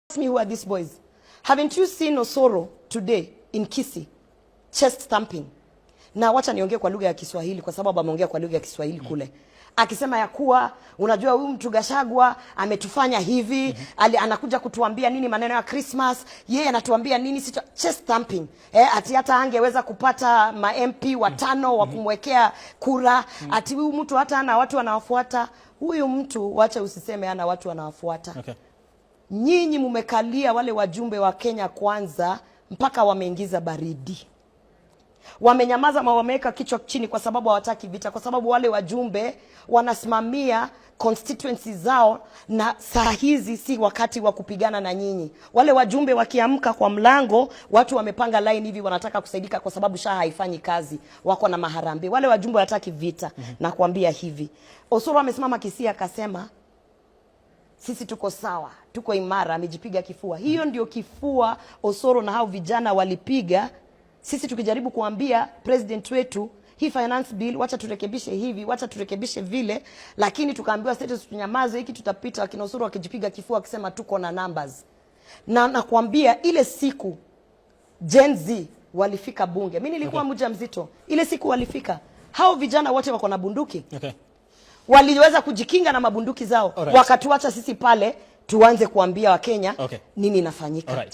Ask me who are these boys. Haven't you seen Osoro today in Kisii? Chest thumping. Na wacha niongee kwa lugha ya Kiswahili kwa sababu ameongea kwa lugha ya Kiswahili kule. Akisema ya kuwa unajua huyu mtu Gachagua ametufanya hivi, anakuja kutuambia nini maneno ya Christmas, yeye anatuambia nini chest thumping. Ati hata angeweza kupata ma MP watano wa kumwekea kura, ati huyu mtu hata ana watu wanawafuata. Huyu mtu wacha usiseme ana watu wanawafuata. Okay. Nyinyi mumekalia wale wajumbe wa Kenya Kwanza mpaka wameingiza baridi. Wamenyamaza ma wameweka kichwa chini kwa sababu hawataki vita, kwa sababu wale wajumbe wanasimamia constituency zao, na saa hizi si wakati wa kupigana na nyinyi. Wale wajumbe wakiamka kwa mlango, watu wamepanga line hivi wanataka kusaidika kwa sababu SHA haifanyi kazi, wako na maharambe. Wale wajumbe wanataka vita. Na kuambia hivi, Osoro amesimama Kisii akasema sisi tuko sawa, tuko imara, amejipiga kifua. Hiyo ndio kifua Osoro na hao vijana walipiga. Sisi tukijaribu kuambia president wetu hii finance bill wacha turekebishe hivi, wacha turekebishe vile, lakini tukaambiwa status tunyamaze, hiki tutapita. Akina Osoro wakijipiga kifua akisema tuko na numbers. Na nakwambia ile siku Gen Z walifika bunge, mimi nilikuwa mjamzito. Ile siku walifika, hao vijana wote wako na bunduki. Okay. Waliweza kujikinga na mabunduki zao. Wakatuacha sisi pale tuanze kuambia Wakenya nini inafanyika.